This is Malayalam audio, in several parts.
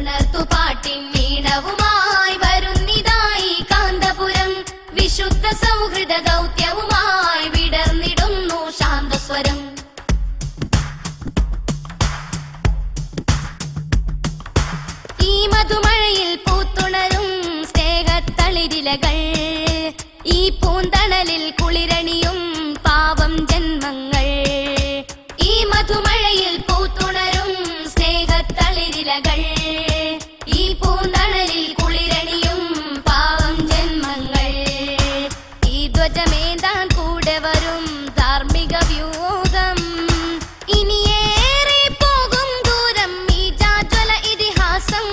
ഉണർത്തുപാട്ടിൻ ഈണവുമായി വരുന്നിതായി കാന്തപുരം. വിശുദ്ധ സൗഹൃദ ദൗത്യവുമായി വിടർന്നിടുന്നു ശാന്തസ്വരം. ഈ മധുമഴയിൽ പൂത്തുണരും സ്നേഹത്തളിരിലകൾ, ഈ പൂന്തണലിൽ കുളിരണിയും പാവം ജന്മങ്ങൾ. ഈ മധുമഴയിൽ പൂത്തുണരും സ്നേഹത്തളിരിലകൾ, ഈ പൂന്തണലിൽ കുളിരണിയും പാവം ജന്മങ്ങൾ. ഈ ധ്വജമേന്താൻ കൂടെ വരും ധാർമ്മിക വ്യൂഹം, ഇനിയേറെ പോകും ദൂരം ഈ ജാജ്വല ഇതിഹാസം.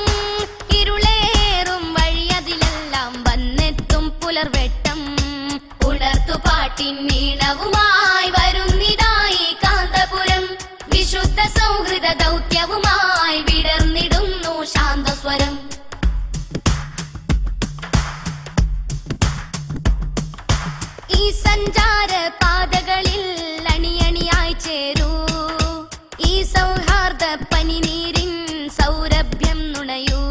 ഇരുളേറും വഴിയതിലെല്ലാം വന്നെത്തും പുലർവെട്ടം. ഉണർത്തുപാട്ടിൻ ഈണവുമായി വരുന്നിതായി കാന്തപുരം. വിശുദ്ധ സൗഹൃദ ദൗത്യവുമായി വിടർന്നിടുന്നു ശാന്തസ്വരം. ഈ സഞ്ചാര പാതകളിൽ അണിയണിയായി ചേരൂ, ഈ സൗഹാർദ്ദ പനിനീരിൻ സൗരഭ്യം നുണയൂ.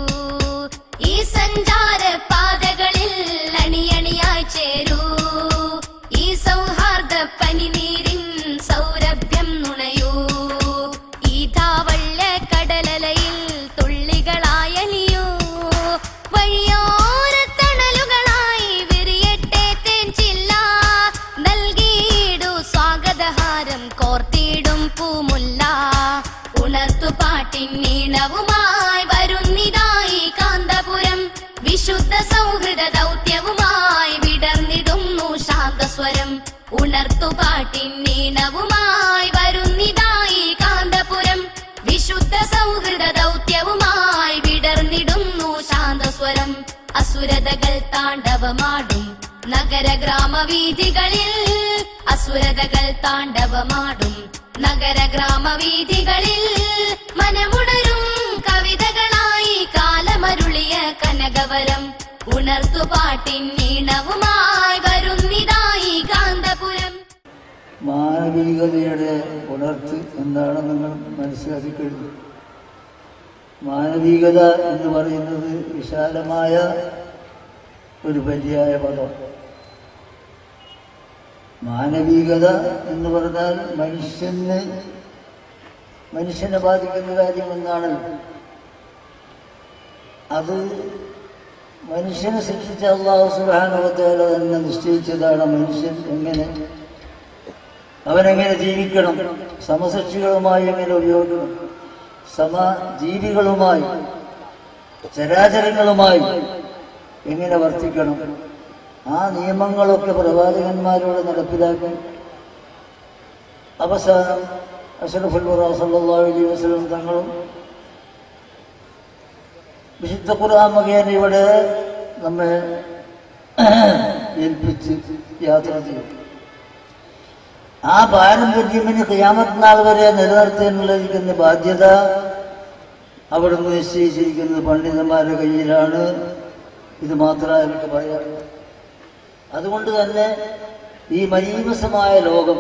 ഈ സഞ്ചാര പാതകളിൽ അണിയണിയായി ചേരൂ, ഈ സൗഹാർദ്ദ പനിനീരിൻ സൗരഭ്യം നുണയൂ. ഈ ധാവള്യ കടലലയിൽ തുള്ളികളായലിയൂ, വഴിയോര തണലുകളായി വിരിയട്ടെ തേൻചില്ല. നൽകിയിടൂ സ്വാഗതഹാരം കോർത്തിടും പൂമുല്ല. ഉണർത്തുപാട്ടിൻ ഈണവുമായി വരുന്നിതായി കാന്തപുരം. വിശുദ്ധ സൗഹൃദ ദൗത്യവുമായി വിടർന്നിടുന്നു ശാന്തസ്വരം. ഉണർത്തുപാട്ടിൻ ഈണവുമായി വരുന്നിതായി കാന്തപുരം. വിശുദ്ധ സൗഹൃദ ദൗത്യവുമായി വിടർന്നിടുന്നു ശാന്തസ്വരം. അസുരതകൾ താണ്ഡവമാടും നഗര ഗ്രാമവീഥികളിൽ, അസുരതകൾ താണ്ഡവമാടും നഗര ഗ്രാമവീഥികളിൽ. മനമുണരും കവിതകളായി കാലമരുളിയ കനകവരം. ഉണർത്തുപാട്ടിൻ ഈണവുമായി വരുന്നിതായി കാന്തപുരം. മാനവികതയുടെ ഉണർത്ത് എന്താണ് നിങ്ങൾ മനസ്സിലാക്കി കഴിഞ്ഞു. മാനവികത എന്ന് പറയുന്നത് വിശാലമായ ഒരു പര്യായ പദം. മാനവികത എന്ന് പറഞ്ഞാൽ മനുഷ്യനെ ബാധിക്കുന്ന കാര്യമെന്നാണ്. അത് മനുഷ്യനെ സൃഷ്ടിച്ച അല്ലാഹു സുബ്ഹാനഹു വ തആല തന്നെ നിശ്ചയിച്ചതാണ്. മനുഷ്യൻ അവനെങ്ങനെ ജീവിക്കണം, സമസൃഷ്ടികളുമായി എങ്ങനെ ഉപയോഗിക്കണം, സമജീവികളുമായി ചരാചരങ്ങളുമായി എങ്ങനെ വർത്തിക്കണം. ആ നിയമങ്ങളൊക്കെ പ്രവാചകന്മാരോട് നടപ്പിലാക്കി അവസാനം അഷ്റഫുൽ ഖുറാ സല്ലല്ലാഹു അലൈഹി വസല്ലം തങ്ങളും വിശുദ്ധ ഖുർആൻ മുഖേന ഇവിടെ നമ്മെ ഏൽപ്പിച്ച് യാത്ര ചെയ്യും. ആ പാരമ്പര്യത്തിന് ഖിയാമത്ത് നാൾ വരെ നിലനിർത്താനുള്ളതിന്റെ ബാധ്യത അവിടുന്ന് നിശ്ചയിച്ചിരിക്കുന്നത് പണ്ഡിതന്മാരുടെ കയ്യിലാണ്. ഇത് മാത്രമേ എനിക്ക് പറയാറുള്ളൂ. അതുകൊണ്ട് തന്നെ ഈ മലീമസമായ ലോകം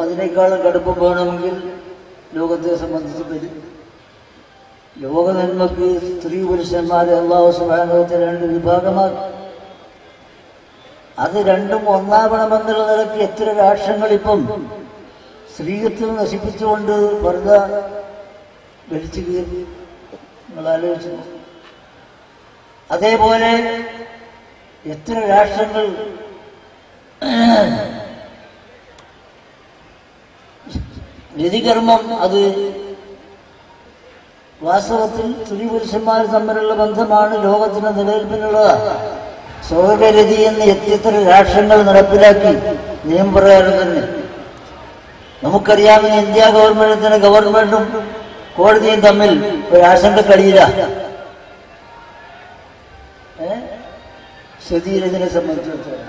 അതിനേക്കാളും കടുപ്പം വേണമെങ്കിൽ ലോകത്തെ സംബന്ധിച്ച് ലോക നന്മക്ക് സ്ത്രീ പുരുഷന്മാരെ അല്ലാഹു സുബ്ഹാനഹു വ തആല രണ്ട് വിഭാഗമാക്കി. അത് രണ്ടും ഒന്നാവണമെന്നുള്ള നിലയ്ക്ക് എത്ര രാഷ്ട്രങ്ങളിപ്പം സ്ത്രീത്വം നശിപ്പിച്ചുകൊണ്ട് വെറുതെ ഭരിച്ചു കയറി. നിങ്ങൾ ആലോചിച്ചു. അതേപോലെ എത്ര രാഷ്ട്രങ്ങൾ രതികർമ്മം അത് വാസ്തവത്തിൽ സ്ത്രീ പുരുഷന്മാർ തമ്മിലുള്ള ബന്ധമാണ് ലോകത്തിന് നിലനിൽപ്പിനുള്ളത്. സ്വകരതി എന്ന് എത്ര രാഷ്ട്രങ്ങൾ നടപ്പിലാക്കി നിയമപ്രകാരം തന്നെ. നമുക്കറിയാവുന്ന ഇന്ത്യ ഗവൺമെന്റും കോടതിയും തമ്മിൽ ഒരാശങ്കക്കളിയില്ല. ശരീരത്തിനെ സംബന്ധിച്ചിടത്തോളം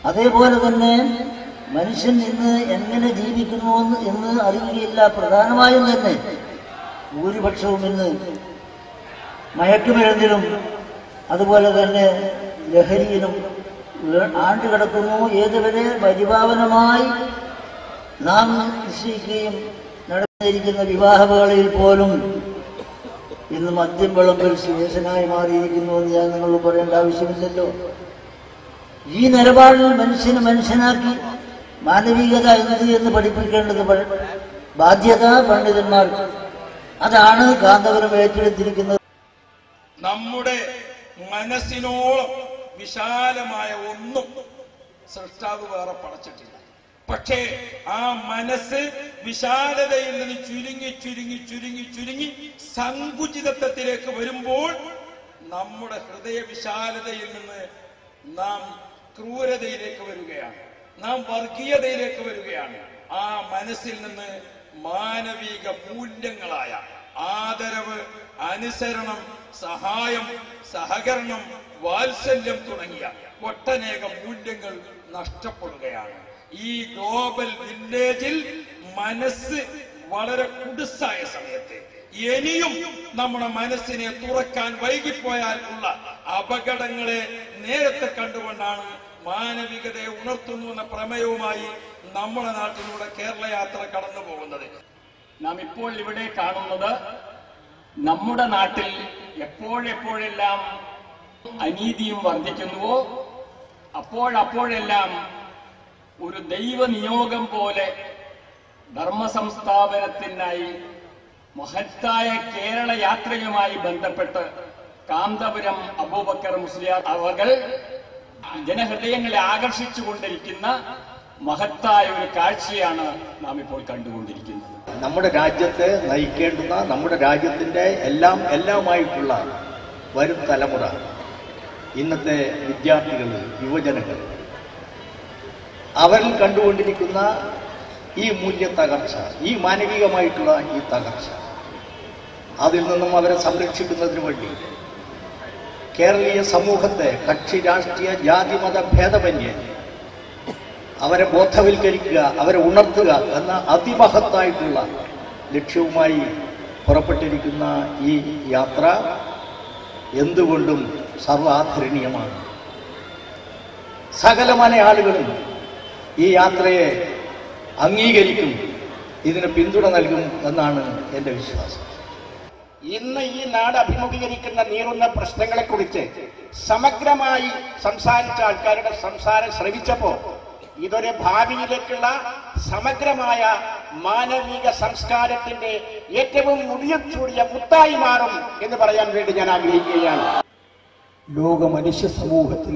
അതേപോലെ തന്നെ മനുഷ്യൻ ഇന്ന് എങ്ങനെ ജീവിക്കുന്നു എന്ന് അറിയുകയില്ല. പ്രധാനമായും തന്നെ ഭൂരിപക്ഷവും ഇന്ന് മയക്കുമരുന്നിലും അതുപോലെ തന്നെ ലഹരിയിലും ആണ്ടുകിടക്കുന്നു. ഏതുവരെ പരിപാവനമായി നാം നിശ്ചയിക്കുകയും ഇരിക്കുന്ന വിവാഹവേളയിൽ പോലും ഇന്ന് മദ്യം വിളമ്പൽ ശേഷനായി മാറിയിരിക്കുന്നു എന്ന് ഞാൻ നിങ്ങളോട് പറയേണ്ട ആവശ്യമില്ലല്ലോ. ഈ നിലപാടിൽ മനുഷ്യനെ മനുഷ്യനാക്കി മാനവികത എന്ത് എന്ന് പഠിപ്പിക്കേണ്ടത് ബാധ്യത പണ്ഡിതന്മാർ. അതാണ് കാന്തപുരം ഏറ്റെടുത്തിരിക്കുന്നത്. നമ്മുടെ മനസ്സിനോളം വിശാലമായ ഒന്നും സൃഷ്ടാവ് വേറെ പടച്ചിട്ടില്ല. പക്ഷേ ആ മനസ്സ് വിശാലതയിൽ നിന്ന് ചുരുങ്ങി ചുരുങ്ങി ചുരുങ്ങി ചുരുങ്ങി സങ്കുചിതത്വത്തിലേക്ക് വരുമ്പോൾ നമ്മുടെ ഹൃദയ വിശാലതയിൽ നിന്ന് നാം ക്രൂരതയിലേക്ക് വരികയാണ്, നാം വർഗീയതയിലേക്ക് വരികയാണ്. ആ മനസ്സിൽ നിന്ന് മാനവിക മൂല്യങ്ങളായ ആദരവ്, അനുസരണം, സഹായം, സഹകരണം, വാത്സല്യം തുടങ്ങിയ ഒട്ടനേകം മൂല്യങ്ങൾ നഷ്ടപ്പെടുകയാണ്. ഈ ഗ്ലോബൽ വില്ലേജിൽ മനസ്സ് വളരെ കുടുസായ സമയത്ത് ഇനിയും നമ്മുടെ മനസ്സിനെ തുറക്കാൻ വൈകിപ്പോയാൽ ഉള്ള അപകടങ്ങളെ നേരത്തെ കണ്ടുകൊണ്ടാണ് മാനവികതയെ ഉണർത്തുന്നു എന്ന പ്രമേയവുമായി നമ്മുടെ നാട്ടിലൂടെ കേരള യാത്ര കടന്നു പോകുന്നത്. നാം ഇപ്പോൾ ഇവിടെ കാണുന്നത് നമ്മുടെ നാട്ടിൽ എപ്പോഴെപ്പോഴെല്ലാം അനീതിയും വർദ്ധിക്കുന്നുവോ അപ്പോഴെല്ലാം ഒരു ദൈവ നിയോഗം പോലെ ധർമ്മസംസ്ഥാപനത്തിനായി മഹത്തായ കേരള യാത്രയുമായി ബന്ധപ്പെട്ട് കാന്തപുരം അബൂബക്കർ മുസ്ലിയാർ അവർ ജനഹൃദയങ്ങളെ ആകർഷിച്ചുകൊണ്ടിരിക്കുന്ന മഹത്തായ ഒരു കാഴ്ചയാണ് നാം ഇപ്പോൾ കണ്ടുകൊണ്ടിരിക്കുന്നത്. നമ്മുടെ രാജ്യത്തെ നയിക്കേണ്ടുന്ന, നമ്മുടെ രാജ്യത്തിന്റെ എല്ലാമായിട്ടുള്ള വരും തലമുറ, ഇന്നത്തെ വിദ്യാർത്ഥികൾ, യുവജനങ്ങൾ, അവരിൽ കണ്ടുകൊണ്ടിരിക്കുന്ന ഈ മൂല്യ തകർച്ച, ഈ മാനവികമായിട്ടുള്ള ഈ തകർച്ച, അതിൽ നിന്നും അവരെ സംരക്ഷിക്കുന്നതിന് വേണ്ടി കേരളീയ സമൂഹത്തെ കക്ഷി രാഷ്ട്രീയ ജാതി മത ഭേദമന്യേ അവരെ ബോധവൽക്കരിക്കുക, അവരെ ഉണർത്തുക എന്ന അതിമഹത്തായിട്ടുള്ള ലക്ഷ്യവുമായി പുറപ്പെട്ടിരിക്കുന്ന ഈ യാത്ര എന്തുകൊണ്ടും സർവാധരണീയമാണ്. സകലമാന ആളുകളും ഈ യാത്രയെ അംഗീകരിക്കും, ഇതിന് പിന്തുണ നൽകും എന്നാണ് എൻ്റെ വിശ്വാസം. ഇന്ന് ഈ നാട് അഭിമുഖീകരിക്കുന്ന നീറുന്ന പ്രശ്നങ്ങളെക്കുറിച്ച് സമഗ്രമായി സംസാരിച്ച ആൾക്കാരുടെ സംസാരം ശ്രവിച്ചപ്പോ ഇതൊരു ഭാവിയിലേക്കുള്ള സമഗ്രമായ മാനവിക സംസ്കാരത്തിന്റെ ഏറ്റവും മുടിയൂടിയ മുത്തായി മാറും എന്ന് പറയാൻ വേണ്ടി ഞാൻ ആഗ്രഹിക്കുകയാണ്. ലോക മനുഷ്യ സമൂഹത്തിൽ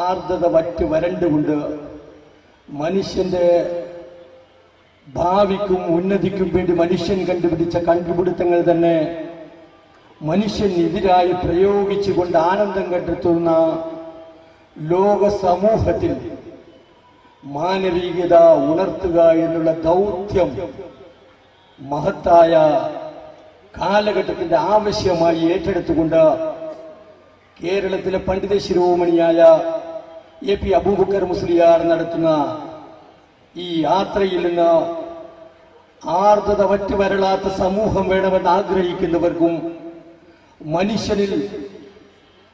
ആർദ്രത വരണ്ടുകൊണ്ട് മനുഷ്യന്റെ ഭാവിക്കും ഉന്നതിക്കും വേണ്ടി മനുഷ്യൻ കണ്ടുപിടിച്ച കണ്ടുപിടുത്തങ്ങൾ തന്നെ മനുഷ്യനെതിരായി പ്രയോഗിച്ചുകൊണ്ട് ആനന്ദം കണ്ടെത്തുന്ന ലോക സമൂഹത്തിൽ മാനവികത ഉണർത്തുക എന്നുള്ള ദൗത്യം മഹത്തായ കാലഘട്ടത്തിന്റെ ആവശ്യമായി ഏറ്റെടുത്തുകൊണ്ട് കേരളത്തിലെ പണ്ഡിത ശിരോമണിയായ എ.പി. അബൂബക്കർ മുസ്ലിയാർ നടത്തുന്ന ഈ യാത്രയിൽ നിന്ന് ആർദ്രത വറ്റുവരളാത്ത സമൂഹം വേണമെന്ന് ആഗ്രഹിക്കുന്നവർക്കും മനുഷ്യനിൽ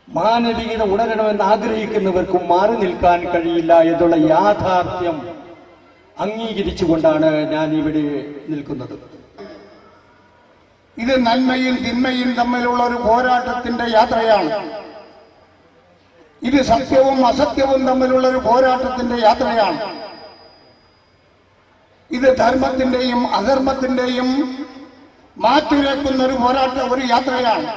മാനവികത ഉണരണമെന്ന് ആഗ്രഹിക്കുന്നവർക്കും മാറി നിൽക്കാൻ കഴിയില്ല എന്നുള്ള യാഥാർത്ഥ്യം അംഗീകരിച്ചുകൊണ്ടാണ് ഞാൻ ഇവിടെ നിൽക്കുന്നത്. ഇത് നന്മയും തിന്മയും തമ്മിലുള്ള ഒരു പോരാട്ടത്തിന്റെ യാത്രയാണ്. ഇത് സത്യവും അസത്യവും തമ്മിലുള്ള ഒരു പോരാട്ടത്തിന്റെ യാത്രയാണ്. ഇത് ധർമ്മത്തിന്റെയും അധർമ്മത്തിന്റെയും മാറ്റുരക്കുന്ന ഒരു യാത്രയാണ്.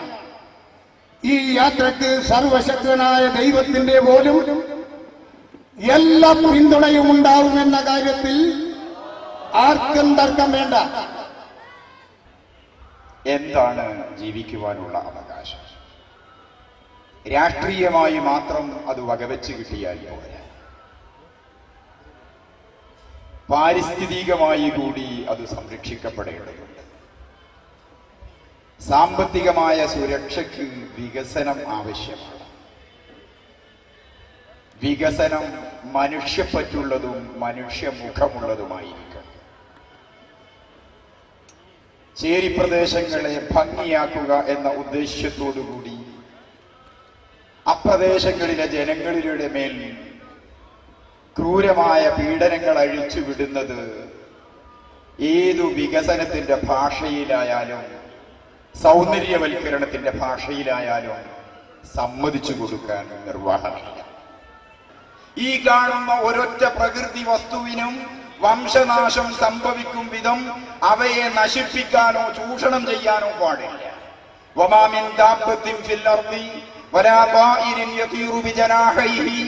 ഈ യാത്രക്ക് സർവശക്തനായ ദൈവത്തിന്റെ പോലും എല്ലാ പിന്തുണയും ഉണ്ടാവുമെന്ന കാര്യത്തിൽ ആർക്കും തർക്കം വേണ്ട. എന്താണ് ജീവിക്കുവാനുള്ള അവകാശം? രാഷ്ട്രീയമായി മാത്രം അത് വകവെച്ച് കിട്ടിയാൽ പോരാ, പാരിസ്ഥിതികമായി കൂടി അത് സംരക്ഷിക്കപ്പെടേണ്ടതുണ്ട്. സാമ്പത്തികമായ സുരക്ഷയ്ക്ക് വികസനം ആവശ്യമാണ്. വികസനം മനുഷ്യപ്പറ്റുള്ളതും മനുഷ്യമുഖമുള്ളതുമായിരിക്കണം. ചേരിപ്രദേശങ്ങളെ ഭംഗിയാക്കുക എന്ന ഉദ്ദേശ്യത്തോടുകൂടി അപ്രദേശങ്ങളിലെ ജനങ്ങളുടെ മേൽ ക്രൂരമായ പീഡനങ്ങൾ അഴിച്ചുവിടുന്നത് ഏതു വികസനത്തിന്റെ ഭാഷയിലായാലും സൗന്ദര്യവൽക്കരണത്തിന്റെ ഭാഷയിലായാലും സമ്മതിച്ചു കൊടുക്കാൻ നിർവാഹമില്ല. ഈ കാണുന്ന ഒരൊറ്റ പ്രകൃതി വസ്തുവിനും വംശനാശം സംഭവിക്കും വിധം അവയെ നശിപ്പിക്കാനോ ചൂഷണം ചെയ്യാനോ പാടില്ല. വമാ മിൻ ദാബത്തിൻ ഫിൽ അർദി വലാ ത്വാഇരിൻ യതീറു ബിജനാഹൈഹി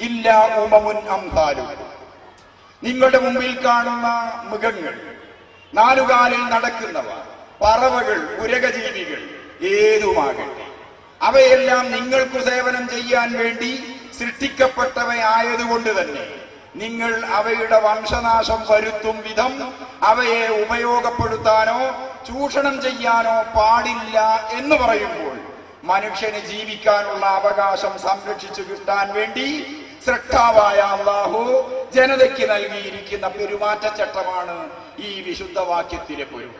ഇല്ലാ ഉമമുൻ അംസാലുക്കും. നിങ്ങളുടെ മുമ്പിൽ കാണുന്ന മൃഗങ്ങൾ, നാലുകാലിൽ നടക്കുന്നവ, പറവകൾ, ഉരകജീവികൾ ഏതുമാകട്ടെ, അവയെല്ലാം നിങ്ങൾക്കു സേവനം ചെയ്യാൻ വേണ്ടി സൃഷ്ടിക്കപ്പെട്ടവയായതുകൊണ്ട് തന്നെ നിങ്ങൾ അവയുടെ വംശനാശം വരുത്തും വിധം അവയെ ഉപയോഗപ്പെടുത്താനോ ചൂഷണം ചെയ്യാനോ പാടില്ല എന്ന് പറയുമ്പോൾ മനുഷ്യന് ജീവിക്കാനുള്ള അവകാശം സംരക്ഷിച്ചു കിട്ടാൻ വേണ്ടി സൃഷ്ടാവായ അല്ലാഹു ജനതയ്ക്ക് നൽകിയിരിക്കുന്ന പെരുമാറ്റച്ചട്ടമാണ് ഈ വിശുദ്ധ വാക്യത്തിലെ പൊരുൾ.